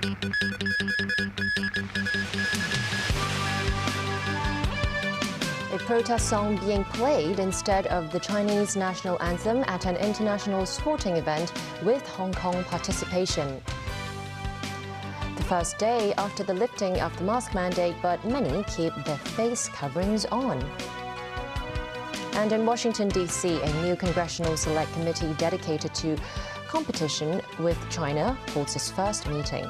A protest song being played instead of the Chinese national anthem at an international sporting event with Hong Kong participation. The first day after the lifting of the mask mandate, but many keep their face coverings on. And in Washington, D.C., a new Congressional Select Committee dedicated to competition with China holds its first meeting.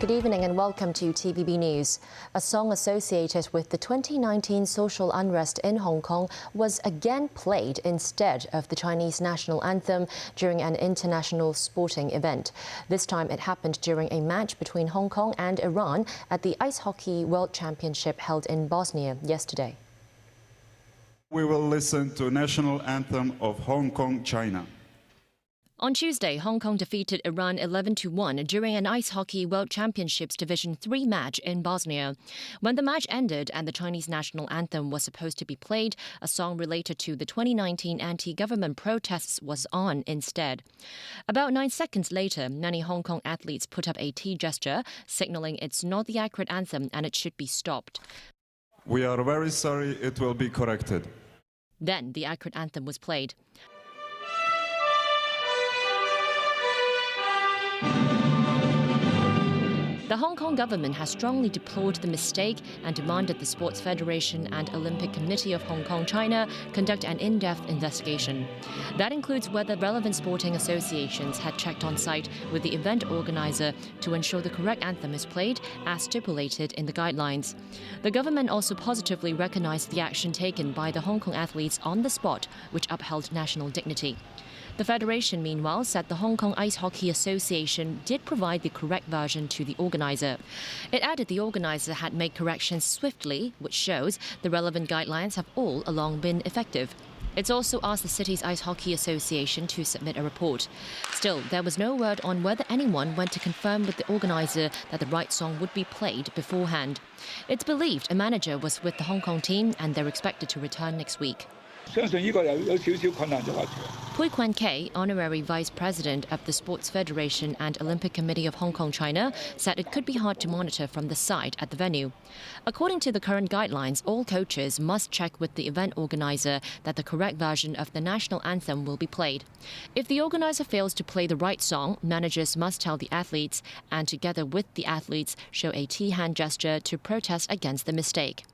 Good evening and welcome to TVB News. A song associated with the 2019 social unrest in Hong Kong was again played instead of the Chinese national anthem during an international sporting event. This time it happened during a match between Hong Kong and Iran at the Ice Hockey World Championship held in Bosnia yesterday. We will listen to national anthem of Hong Kong, China. On Tuesday, Hong Kong defeated Iran 11-1 during an Ice Hockey World Championships Division 3 match in Bosnia. When the match ended and the Chinese national anthem was supposed to be played, a song related to the 2019 anti-government protests was on instead. About 9 seconds later, many Hong Kong athletes put up a T gesture, signaling it's not the accurate anthem and it should be stopped. We are very sorry, it will be corrected. Then the accurate anthem was played. The Hong Kong government has strongly deplored the mistake and demanded the Sports Federation and Olympic Committee of Hong Kong, China conduct an in-depth investigation. That includes whether relevant sporting associations had checked on site with the event organizer to ensure the correct anthem is played as stipulated in the guidelines. The government also positively recognized the action taken by the Hong Kong athletes on the spot, which upheld national dignity. The Federation, meanwhile, said the Hong Kong Ice Hockey Association did provide the correct version to the organizer. It added the organizer had made corrections swiftly, which shows the relevant guidelines have all along been effective. It's also asked the city's Ice Hockey Association to submit a report. Still, there was no word on whether anyone went to confirm with the organizer that the right song would be played beforehand. It's believed a manager was with the Hong Kong team and they're expected to return next week. Pui Kwan Kei, Honorary Vice President of the Sports Federation and Olympic Committee of Hong Kong, China, said it could be hard to monitor from the site at the venue. According to the current guidelines, all coaches must check with the event organizer that the correct version of the national anthem will be played. If the organizer fails to play the right song, managers must tell the athletes and together with the athletes show a T-hand gesture to protest against the mistake.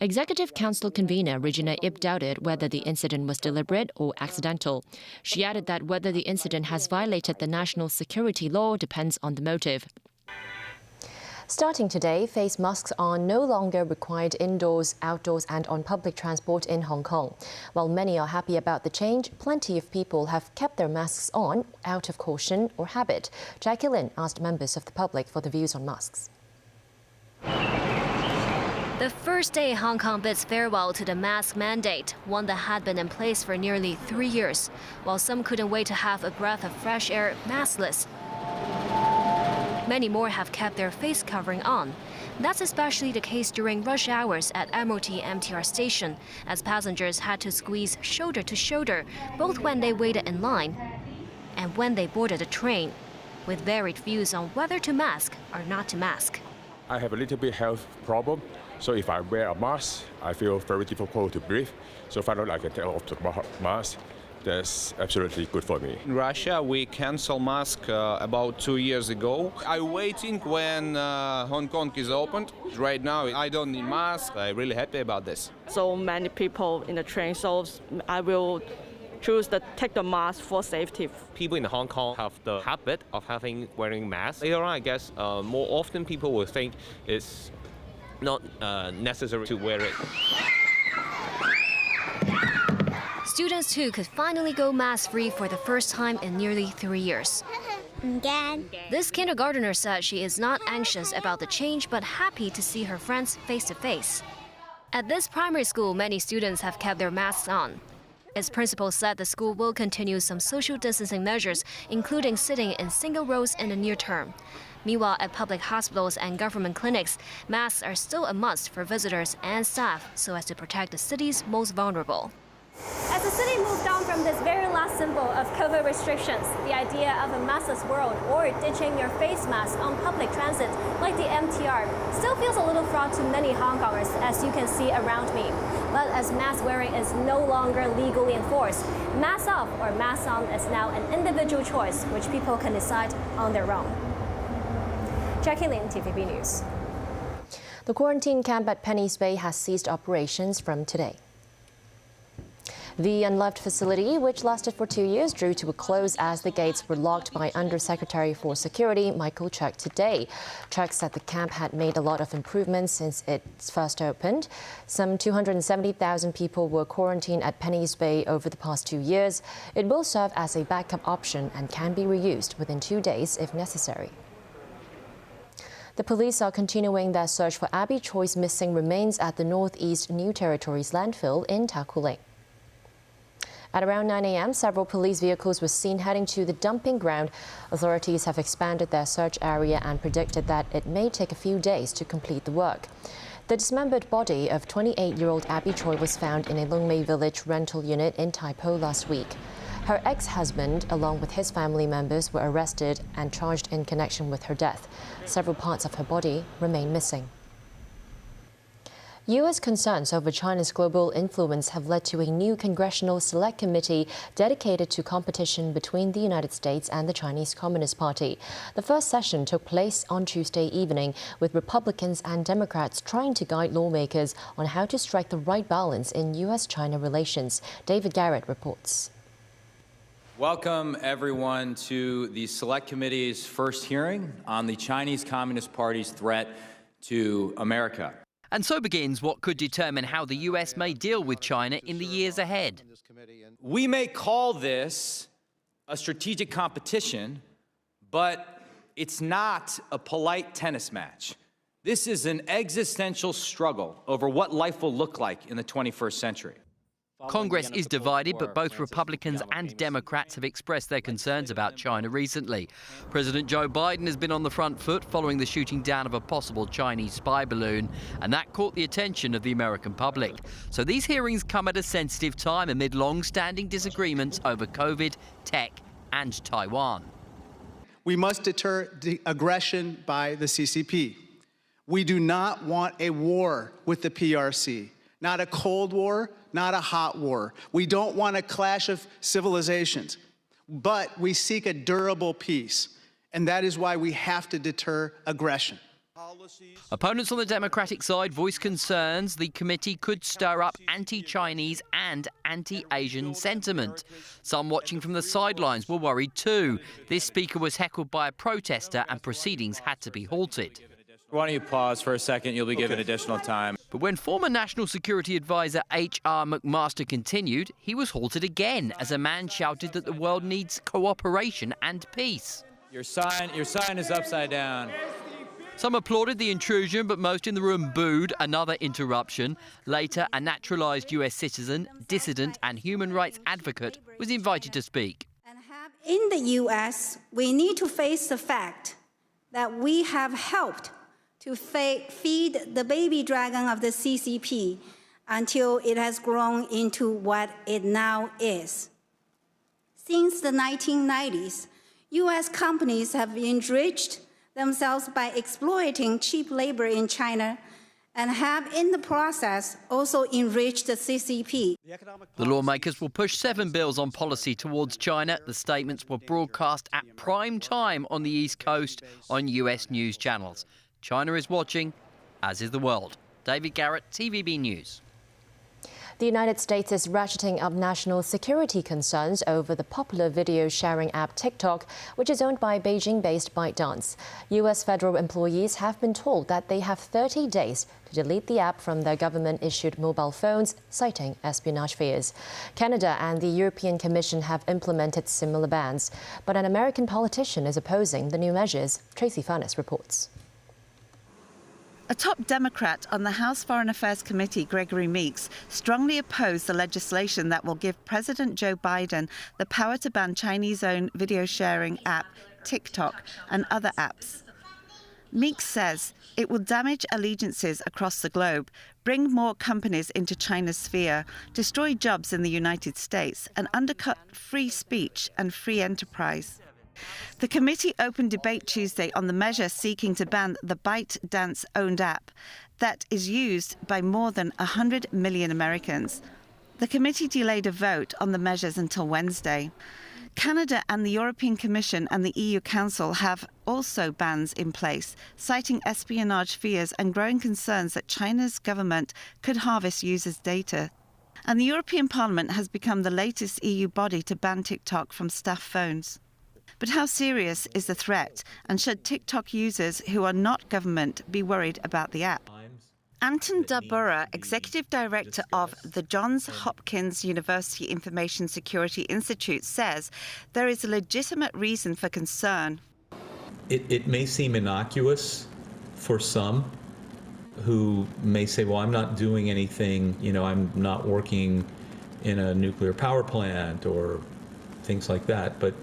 Executive Council convener Regina Ip doubted whether the incident was deliberate or accidental. She added that whether the incident has violated the national security law depends on the motive. Starting today, face masks are no longer required indoors, outdoors and on public transport in Hong Kong. While many are happy about the change, plenty of people have kept their masks on out of caution or habit. Jackie Lin asked members of the public for their views on masks. The first day Hong Kong bids farewell to the mask mandate, one that had been in place for nearly 3 years, while some couldn't wait to have a breath of fresh air maskless. Many more have kept their face covering on. That's especially the case during rush hours at MOT MTR station, as passengers had to squeeze shoulder to shoulder, both when they waited in line and when they boarded a train, with varied views on whether to mask or not to mask. I have a little bit health problem. So if I wear a mask, I feel very difficult to breathe. So finally I can take off the mask. That's absolutely good for me. In Russia, we canceled mask about 2 years ago. I'm waiting when Hong Kong is opened. Right now, I don't need mask. I'm really happy about this. So many people in the train, so I will choose to take the mask for safety. People in Hong Kong have the habit of wearing masks. Later on, I guess more often people will think it's not necessary to wear it. Students too could finally go mask-free for the first time in nearly 3 years. This kindergartner said she is not anxious about the change but happy to see her friends face to face. At this primary school, many students have kept their masks on. Its principal said the school will continue some social distancing measures, including sitting in single rows in the near term. Meanwhile, at public hospitals and government clinics, masks are still a must for visitors and staff so as to protect the city's most vulnerable. As the city moved on from this very last symbol of COVID restrictions, the idea of a maskless world or ditching your face mask on public transit like the MTR still feels a little fraught to many Hong Kongers, as you can see around me. But as mask wearing is no longer legally enforced, mask off or mask on is now an individual choice which people can decide on their own. Jackie Lin, TVB News. The quarantine camp at Penny's Bay has ceased operations from today. The unloved facility, which lasted for 2 years, drew to a close as the gates were locked by Undersecretary for Security Michael Cheuk today. Cheuk said the camp had made a lot of improvements since it first opened. Some 270,000 people were quarantined at Penny's Bay over the past 2 years. It will serve as a backup option and can be reused within 2 days if necessary. The police are continuing their search for Abby Choi's missing remains at the Northeast New Territories landfill in Ta Kwu Lane. At around 9 a.m., several police vehicles were seen heading to the dumping ground. Authorities have expanded their search area and predicted that it may take a few days to complete the work. The dismembered body of 28-year-old Abby Choi was found in a Lung Mei Village rental unit in Tai Po last week. Her ex-husband, along with his family members, were arrested and charged in connection with her death. Several parts of her body remain missing. U.S. concerns over China's global influence have led to a new congressional select committee dedicated to competition between the United States and the Chinese Communist Party. The first session took place on Tuesday evening, with Republicans and Democrats trying to guide lawmakers on how to strike the right balance in U.S.-China relations. David Garrett reports. Welcome, everyone, to the Select Committee's first hearing on the Chinese Communist Party's threat to America. And so begins what could determine how the U.S. may deal with China in the years ahead. We may call this a strategic competition, but it's not a polite tennis match. This is an existential struggle over what life will look like in the 21st century. Congress is divided, but both Republicans and Democrats have expressed their concerns about China recently. President Joe Biden has been on the front foot following the shooting down of a possible Chinese spy balloon, and that caught the attention of the American public. So these hearings come at a sensitive time amid long-standing disagreements over COVID, tech and Taiwan. We must deter aggression by the CCP. We do not want a war with the PRC. Not a Cold War, not a hot war. We don't want a clash of civilizations, but we seek a durable peace, and that is why we have to deter aggression. Opponents on the Democratic side voice concerns the committee could stir up anti-Chinese and anti-Asian sentiment. Some watching from the sidelines were worried too. This speaker was heckled by a protester and proceedings had to be halted. Why don't you pause for a second? You'll be given additional time. But when former National Security Advisor H.R. McMaster continued, he was halted again as a man shouted that the world needs cooperation and peace. Your sign is upside down. Some applauded the intrusion, but most in the room booed. Another interruption. Later, a naturalized U.S. citizen, dissident and human rights advocate was invited to speak. In the U.S., we need to face the fact that we have helped to feed the baby dragon of the CCP until it has grown into what it now is. Since the 1990s, U.S. companies have enriched themselves by exploiting cheap labor in China and have, in the process, also enriched the CCP. The lawmakers will push 7 bills on policy towards China. The statements were broadcast at prime time on the East Coast on U.S. news channels. China is watching, as is the world. David Garrett, TVB News. The United States is ratcheting up national security concerns over the popular video sharing app TikTok, which is owned by Beijing-based ByteDance. U.S. federal employees have been told that they have 30 days to delete the app from their government-issued mobile phones, citing espionage fears. Canada and the European Commission have implemented similar bans, but an American politician is opposing the new measures. Tracy Furness reports. A top Democrat on the House Foreign Affairs Committee, Gregory Meeks, strongly opposed the legislation that will give President Joe Biden the power to ban Chinese-owned video sharing app TikTok and other apps. Meeks says it will damage allegiances across the globe, bring more companies into China's sphere, destroy jobs in the United States, and undercut free speech and free enterprise. The committee opened debate Tuesday on the measure seeking to ban the ByteDance-owned app that is used by more than 100 million Americans. The committee delayed a vote on the measures until Wednesday. Canada and the European Commission and the EU Council have also bans in place, citing espionage fears and growing concerns that China's government could harvest users' data. And the European Parliament has become the latest EU body to ban TikTok from staff phones. But how serious is the threat, and should TikTok users who are not government be worried about the app? Anton Dabura, Executive Director of the Johns Hopkins University Information Security Institute, says there is a legitimate reason for concern. It may seem innocuous for some who may say, well, I'm not doing anything, I'm not working in a nuclear power plant or things like that. But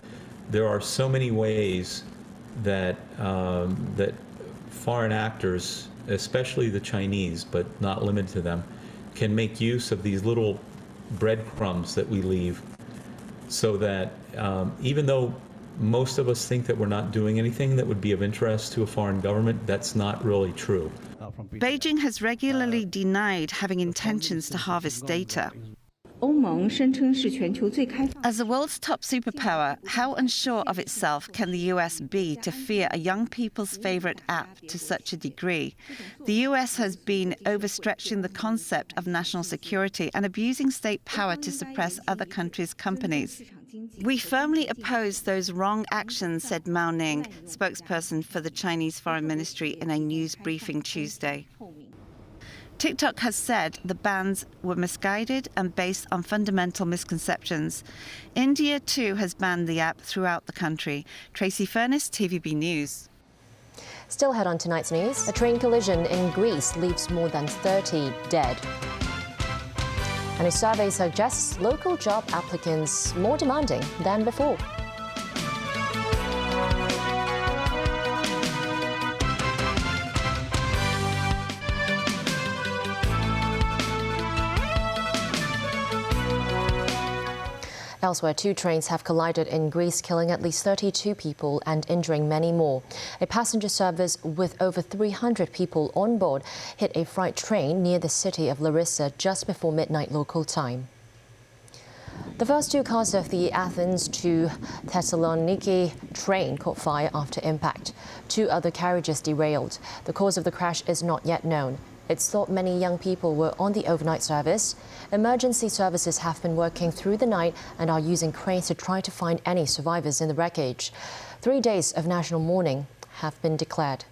there are so many ways that, that foreign actors, especially the Chinese, but not limited to them, can make use of these little breadcrumbs that we leave, so that even though most of us think that we're not doing anything that would be of interest to a foreign government, that's not really true. Beijing has regularly denied having intentions to harvest data. As the world's top superpower, how unsure of itself can the US be to fear a young people's favorite app to such a degree? The US has been overstretching the concept of national security and abusing state power to suppress other countries' companies. We firmly oppose those wrong actions, said Mao Ning, spokesperson for the Chinese Foreign Ministry, in a news briefing Tuesday. TikTok has said the bans were misguided and based on fundamental misconceptions. India, too, has banned the app throughout the country. Tracy Furness, TVB News. Still ahead on tonight's news, a train collision in Greece leaves more than 30 dead. And a survey suggests local job applicants more demanding than before. Elsewhere, 2 trains have collided in Greece, killing at least 32 people and injuring many more. A passenger service with over 300 people on board hit a freight train near the city of Larissa just before midnight local time. The first 2 cars of the Athens to Thessaloniki train caught fire after impact. 2 other carriages derailed. The cause of the crash is not yet known. It's thought many young people were on the overnight service. Emergency services have been working through the night and are using cranes to try to find any survivors in the wreckage. 3 days of national mourning have been declared.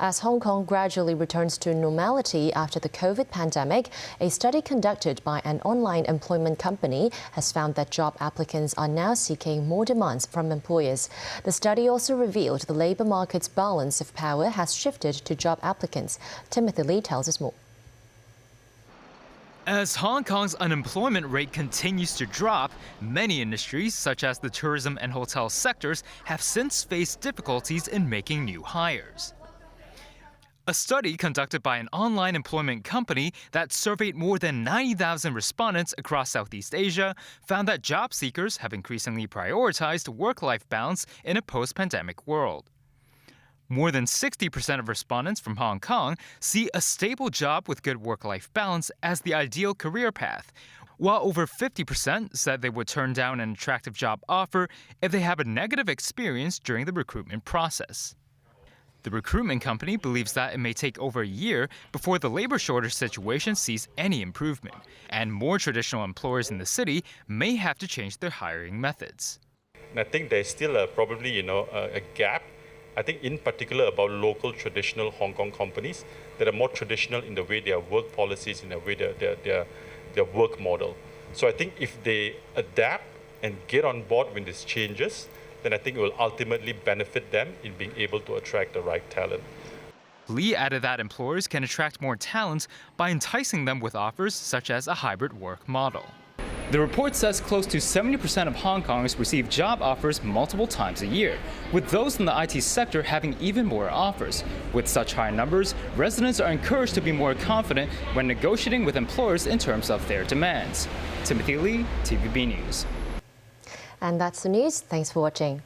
As Hong Kong gradually returns to normality after the COVID pandemic, a study conducted by an online employment company has found that job applicants are now seeking more demands from employers. The study also revealed the labour market's balance of power has shifted to job applicants. Timothy Lee tells us more. As Hong Kong's unemployment rate continues to drop, many industries, such as the tourism and hotel sectors, have since faced difficulties in making new hires. A study conducted by an online employment company that surveyed more than 90,000 respondents across Southeast Asia found that job seekers have increasingly prioritized work-life balance in a post-pandemic world. More than 60% of respondents from Hong Kong see a stable job with good work-life balance as the ideal career path, while over 50% said they would turn down an attractive job offer if they have a negative experience during the recruitment process. The recruitment company believes that it may take over a year before the labor shortage situation sees any improvement, and more traditional employers in the city may have to change their hiring methods. And I think there's still probably a gap. I think in particular about local traditional Hong Kong companies that are more traditional in the way their work policies, in the way their work model. So I think if they adapt and get on board with these changes, then I think it will ultimately benefit them in being able to attract the right talent. Lee added that employers can attract more talent by enticing them with offers such as a hybrid work model. The report says close to 70% of Hong Kongers receive job offers multiple times a year, with those in the IT sector having even more offers. With such high numbers, residents are encouraged to be more confident when negotiating with employers in terms of their demands. Timothy Lee, TVB News. And that's the news. Thanks for watching.